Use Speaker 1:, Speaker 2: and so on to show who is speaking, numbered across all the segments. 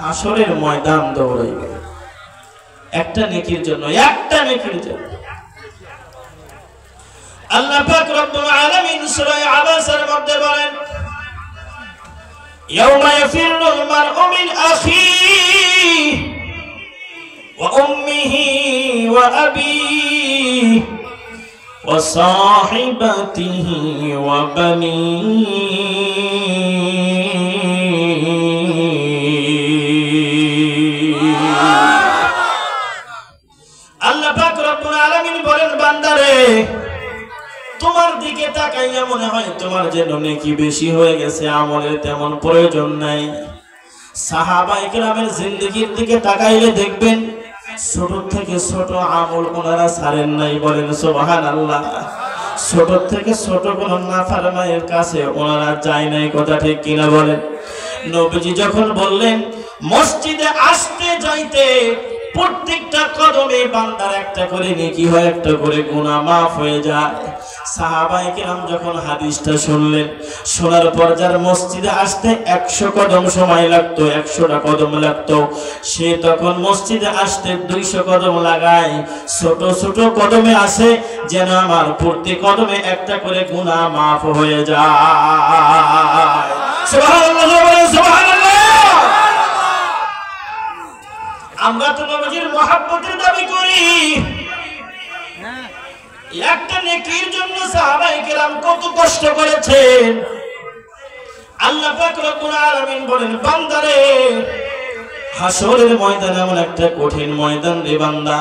Speaker 1: হাসরের ময়দান দৌড়াইবে একটা নেকির জন্য, একটা নেকির জন্য। আল্লাহ পাক রব্বুল আলামিন সূরা আবাসার মধ্যে বলেন, ইয়াউমা ইয়াফিরুল মারউ মিন আখিহি ওয়া উম্মিহি ওয়া আবিহি ওয়া সাহিবাতিহি ওয়া বানিহি। আল্লাহ পাক রব্বুল আলামিন বলেন, বান্দারে তোমার দিকে তাকাইয়া মনে হয় তোমার যেন নেকি বেশি হয়ে গেছে, আমলের তেমন প্রয়োজন নাই। সাহাবায়ে কেরামের জিন্দেগির দিকে তাকাইলে দেখবেন ছোট থেকে ছোট আমল ওনারা ছাড়েন নাই, বলেন সুবহানাল্লাহ। ছোট থেকে ছোট কোন নাফরমানের কাছে ওনারা যায় নাই, কথা ঠিক কিনা বলেন? নবীজি যখন বললেন মসজিদে আসতে যাইতে প্রত্যেকটা কদমে বান্দার একটা করে নেকি হয়, একটা করে গুনাহ মাফ হয়ে যায়। সাহাবায়ে কেরাম যখন হাদিসটা শুনলেন, শোনার পর যার মসজিদে আসতে 100 কদম সময় লাগতো, 100টা কদম লাগতো, সে তখন মসজিদে আসতে 200 কদম লাগায়। ছোট ছোট কদমে আসে যেন আমার প্রতি কদমে একটা করে গুনাহ মাফ হয়ে যায়। সুবহানাল্লাহ, সুবহানাল্লাহ। আমরা তো নবীর মহব্বতের দাবি করি, একটা নেকির জন্য সাহাবায়ে কেরাম কত কষ্ট করেছেন। আল্লাহ পাক রব্বুল আলামিন বলেন, বান্দারে হাসরের ময়দানে এমন একটা কঠিন ময়দান রে বান্দা,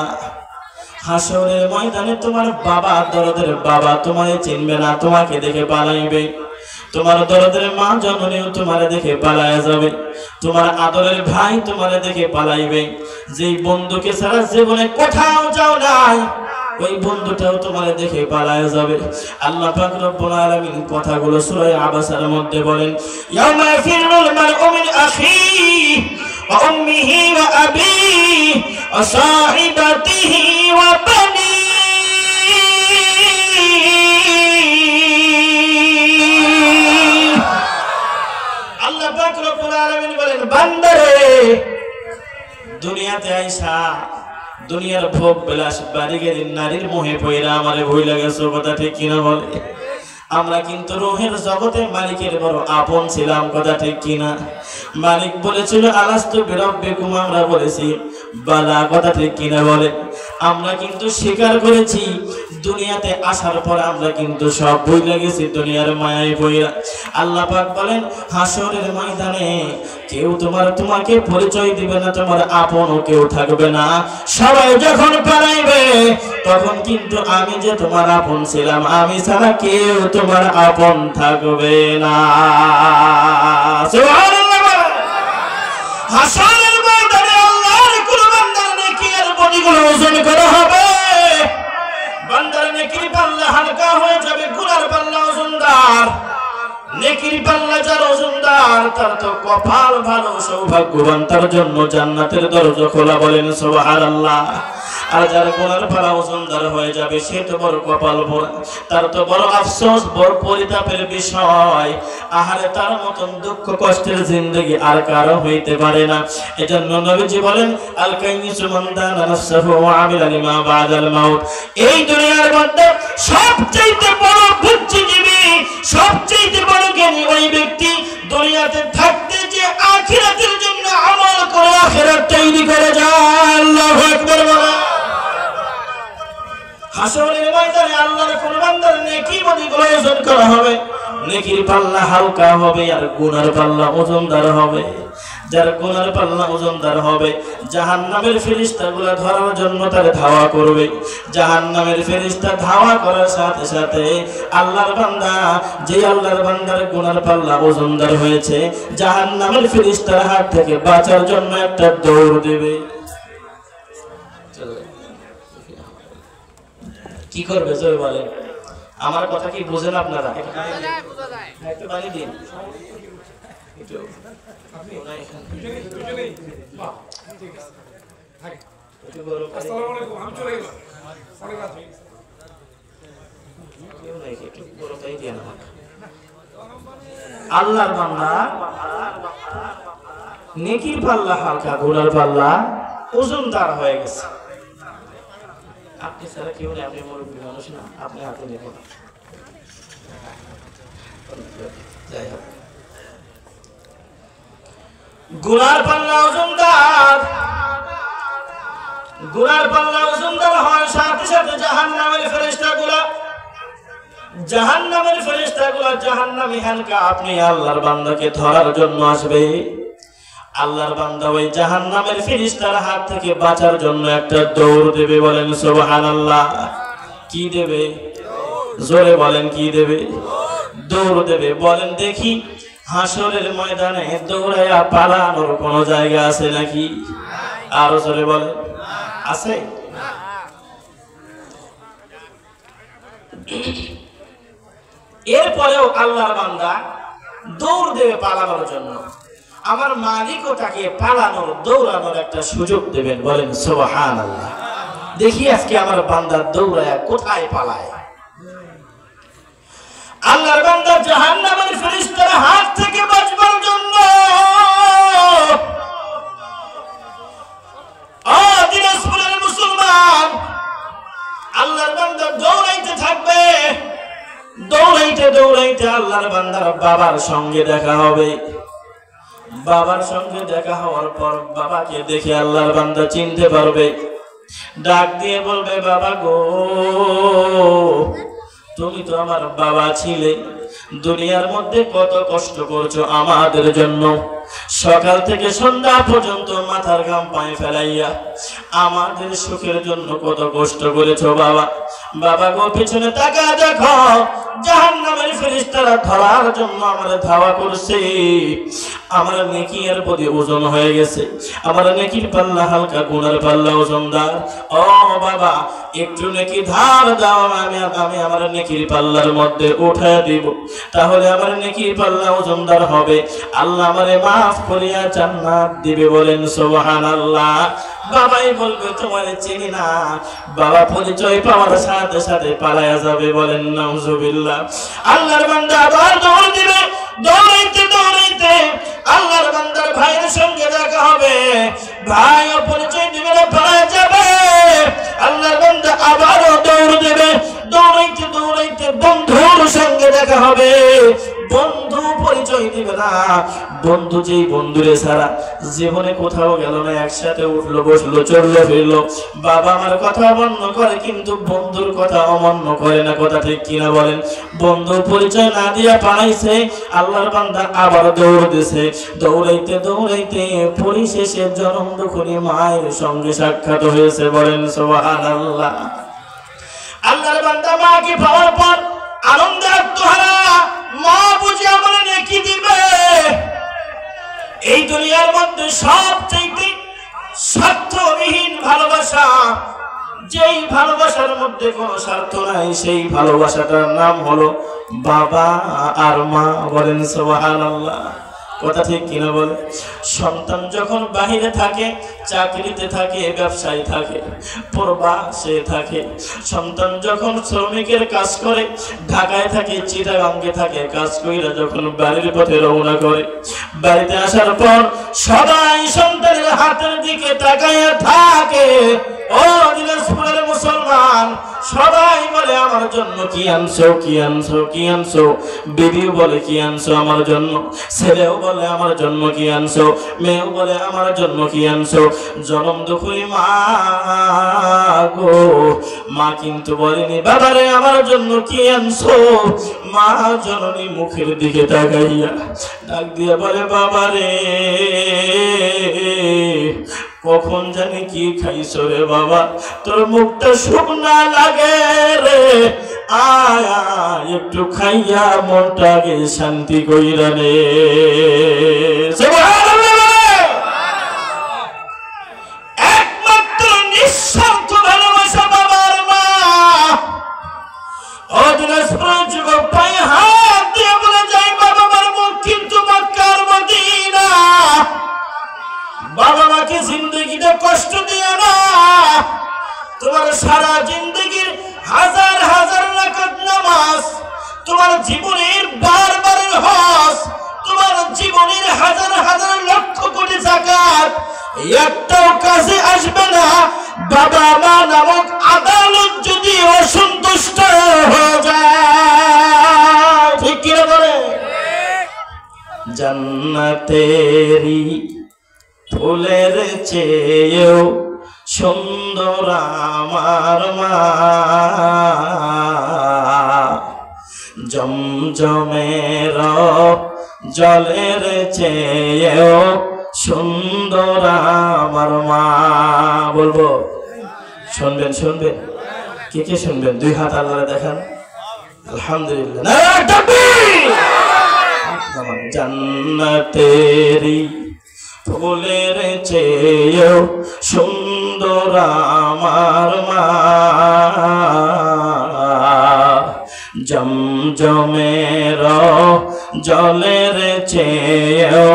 Speaker 1: হাসরের ময়দানে তোমার বাবা, দরদের বাবা তোমারে চিনবে না, তোমাকে দেখে পালাইবে। তোমার দরদের মা জননীও তোমারে দেখে পালায়া যাবে, তোমার আদরের ভাই তোমারে দেখে পালাইবে। যেই বন্ধুকে ছাড়া জীবনে কোথাও যাও নাই, ওই বন্ধুটাও তোমারে দেখে পালায়া যাবে। আল্লাহ পাক রব্বুল আলামিন কথাগুলো সূরা আবাসার মধ্যে বলেন, ইয়াউমা ইয়াফিরুল মারউ মিন আখিহি ওয়া উম্মিহি ওয়া আবিহি ওয়া সাহিবাতিহি ওয়া বানিহি। আল্লাহ পাক রব্বুল আলামিন বলেন, বান্দারে দুনিয়াতে আইসা দুনিয়ার ভোগ বিলাস বাড়ি গেলি নারীর মোহে পয়রা আমারে ভয় লাগেছে, কথা ঠিক কিনা বলে? আমরা কিন্তু রুহের জগতে মালিকের বড় আপন ছিলাম, কথা ঠিক কিনা? মালিক বলেছিল আলাস্তু বিরাব্বিকুম, আমরা বলেছি বালা, কথা ঠিক কিনা বলে? আমরা কিন্তু স্বীকার করেছি। দুনিয়াতে আসার পর আমরা কিন্তু সব ভুলে গেছি দুনিয়ার মায়ায় পয়রা। আল্লাহ পাক বলেন, হাসরের ময়দানে কেউ তোমাকে পরিচয় দিবে না, তোমার আপনও কেউ থাকবে না। সবাই যখন পালাইবে তখন কিন্তু আমি যে তোমার আপন ছিলাম, আমি ছাড়া কেউ তোমার আপন থাকবে না। সুবহানাল্লাহ। হাসরের ময়দানে আল্লাহর কোন বান্দার নেকি আর বদিগুলো ওজন করা হবে। বান্দার নেকির পাল্লা হালকা হয়ে যাবে, গুনার পাল্লা ওজনদার। নেকির পাল্লা যার ওজনদার তার তো কপাল ভালো, সৌভাগ্যবান, তার জন্য জান্নাতের দরজা খোলা, বলেন সুবহানাল্লাহ। আর যার গুনার পাল্লা ওজনদার হয়ে যাবে সে তো বড় কপাল পোড়া, তার তো বড় আফসোস, বড় পরিতাপের বিষয়। আহারে, তার মতন দুঃখ কষ্টের জিন্দেগি আর কারো হইতে পারে না। এজন্য নবীজি বলেন, আল কাইয়িসু মান দানা নাফসাহু ওয়া আমিলা লিমা বাদাল মাউত। এই দুনিয়ার মধ্যে সবচেয়ে বড় বুদ্ধিজীবী, সবচেয়ে বড় জ্ঞানী ওই ব্যক্তি দুনিয়াতে থাকতে যে আখিরাতের জন্য আমল করে আখিরাত তৈরি করে যায়। আল্লাহু আকবার বলেন। হাসরের ময়দানে আল্লাহর কোন বান্দার নেকি বদিগুলো ওজন করা হবে, নেকির পাল্লা হালকা হবে আর গুনার পাল্লা ওজনদার হবে। যার গুনার পাল্লা ওজনদার হবে, জাহান্নামের ফেরেশতাগুলো ধরার জন্য তার ধাওয়া করবে। জাহান্নামের ফেরেশতা ধাওয়া করার সাথে সাথে আল্লাহর বান্দা, যে আল্লাহর বান্দার গুনার পাল্লা ওজনদার হয়েছে, জাহান্নামের ফেরেশতার হাত থেকে বাঁচার জন্য একটা দৌড় দেবে। কি করবে জোরে বলেন? আমার কথা কি বুঝেন আপনারা? একটু বানিয়ে দিন। আল্লাহর বান্দা নেকির পাল্লা হালকা, গুনার পাল্লা ওজনদার হয়ে গেছে। আপনি ছাড়া কেউ নেই, আপনি মুরব্বী মানুষ না, আপনি হাতে নেবেন। যাই হোক, গুনার পাল্লা ওজনদার, গুনার পাল্লা ওজনদার হয়, সাথে সাথে জাহান্নামের ফেরেশতাগুলো, জাহান্নামের ফেরেশতাগুলো জাহান্নামী হালকা। আপনি আল্লাহর বান্দাকে ধরার জন্য আসবে, আল্লাহর বান্দা ওই জাহান্নামের ফেরেশতার হাত থেকে বাঁচার জন্য একটা দৌড় দেবে। বলেন সুবহানাল্লাহ। কি দেবে? জোরে বলেন, কি দেবে? দৌড় দেবে। বলেন দেখি, হাসরের ময়দানে দৌড়াইয়া পালানোর কোনো জায়গা আছে নাকি? আরো জোরে বলেন, আছে? এরপরেও আল্লাহর বান্দা দৌড় দেবে পালানোর জন্য। আমার মালিকও তাকে পালানোর, দৌড়ানোর একটা সুযোগ দেবেন। বলেন সুবহানাল্লাহ। দেখি আজকে আমার বান্দা দৌড়ায় কোথায় পালায়। আল্লাহর বান্দা জাহান্নামের ফেরেশতার হাত থেকে বাঁচবার জন্য দিনাজপুরের মুসলমান, আল্লাহর বান্দা দৌড়াইতে থাকবে। দৌড়াইতে দৌড়াইতে আল্লাহর বান্দার বাবার সঙ্গে দেখা হবে। বাবার সঙ্গে দেখা হওয়ার পর বাবাকে দেখে আল্লাহর বান্দা চিনতে পারবে। ডাক দিয়ে বলবে, বাবা গো, তুমি তো আমার বাবা ছিলে। দুনিয়ার মধ্যে কত কষ্ট করছো আমাদের জন্য, সকাল থেকে সন্ধ্যা পর্যন্ত মাথার ঘাম পায়ে ফেলাইয়া আমাদের সুখের জন্য কত কষ্ট করেছো বাবা। বাবা গো, পিছনে তাকা দেখো, জাহান্নামের ফেরেশতারা ধরার জন্য আমাদের ধাওয়া করছে। আমার নেকি এর প্রতি ওজন হয়ে গেছে, আমার নেকির পাল্লা হালকা, গুনার পাল্লা ওজনদার। ও বাবা, একটু নেকি ধার দাও, আমি আমার নেকির পাল্লার মধ্যে উঠায় দিব, তাহলে আমার নেকির পাল্লা ওজনদার হবে। আল্লাহ আমারে মাফ করিয়া জান্নাত দিবে। বলেন সুবহানাল্লাহ। বাবাই বলবে, তোমারে চিনি না। বাবা পরিচয় পাওয়ার সাথে সাথে পালায়া যাবে। বলেন নাউজুবিল্লাহ। আল্লাহর বান্দা আবার দৌড় দিবে। দৌড়াইতে দৌড়াইতে আল্লাহর বান্দার ভাইয়ের সঙ্গে দেখা হবে। ভাইও পরিচয় দিবে না, পালায়া যাবে। আল্লাহর বান্দা আবারও দৌড় দেবে। দৌড়াইতে দৌড়াইতে বন্ধুর সঙ্গে দেখা হবে। বন্ধু পরিচয় দিবে না। বন্ধু যেই বন্ধুরে ছাড়া জীবনে কোথাও গেল না, একসাথে উঠলো বসলো চললো ফিরলো। বাবা আমার কথা অমান্য করে, কিন্তু বন্ধুর কথা অমান্য করে না। কথা ঠিক কিনা বলেন? বন্ধু পরিচয় না দিয়া পালাইছে। আল্লাহর বান্দা আবার দৌড় দিছে। দৌড়াইতে দৌড়াইতে পরিশেষে জনম দুঃখী মায়ের সঙ্গে সাক্ষাৎ হয়েছে। বলেন সুবহানাল্লাহ। আল্লাহর বান্দা মাকে পাওয়ার পর আনন্দে আত্মহারা। মা বুঝে আমার নেকি দিবে। এই দুনিয়ার মধ্যে সবচেয়ে স্বার্থবিহীন ভালোবাসা, যেই ভালোবাসার মধ্যে কোনো স্বার্থ নাই, সেই ভালোবাসাটার নাম হলো বাবা আর মা। বলেন সুবহানাল্লাহ। কথা ঠিক কিনা বলে? সন্তান যখন বাহিরে থাকে, চাকরিতে থাকে, ব্যবসায় থাকে, প্রবাসে থাকে, সন্তান যখন শ্রমিকের কাজ করে, ঢাকায় থাকে, চিটাগাঙ্গে থাকে, কাজ কইরা যখন বাড়ির পথে রওনা করে, বাড়িতে আসার পর সবাই সন্তানের হাতের দিকে তাকাইয়া থাকে। ও দিনাজপুরের মুসলমান, সবাই বলে আমার জন্য কি আনছো, কি আনছো, কি আনছো। বিবিও বলে কি আনছো আমার জন্য, ছেলেও বলে আমার জন্য কি আনছো, মেয়েও বলে আমার জন্য কি আনছো। জনম দুঃখী মা গো, মা কিন্তু বলেনি বাবারে আমার জন্য কি আনছো। মা জননী মুখের দিকে তাকাইয়া ডাক দিয়ে বলে, বাবারে কখন জানি কি খাইছো রে বাবা, তোর মুখটা শুকনা লাগে রে, আয় একটু খাইয়া মনটাকে শান্তি কইরা রে। একমাত্র নিঃস্বার্থ ভালোবাসা বাবার মা। ও দিনাজপুর যুবক ভাই, হাত দিয়ে বলে যাই, বাবা মার মুখ কিন্তু মক্কার মদিনা। বাবা মাকে জিন্দগিতে কষ্ট দিও না। তোমার সারা জিন্দগির হাজার হাজার রাকাত নামাজ, তোমার জীবনের বারবারের হজ, তোমার জীবনের হাজার হাজার লক্ষ কোটি যাকাত একটাও কাজে আসবে না বাবা মা নামক আদালত যদি অসন্তুষ্ট হয়ে যায়। ঠিক কি বলে? জান্নাতেরি ফুলের চেয়েও সুন্দর আমার মা, জমজমের জলের চেয়েও সুন্দর আমার মা। বলবো? শুনবেন শুনবেন? কে কে শুনবেন? দুই হাত আল্লাহ দেখান। আলহামদুলিল্লাহ। জান্নাতেরি ফুলের চেয়েও সুন্দর আমার মা, জমজমের জলের চেয়েও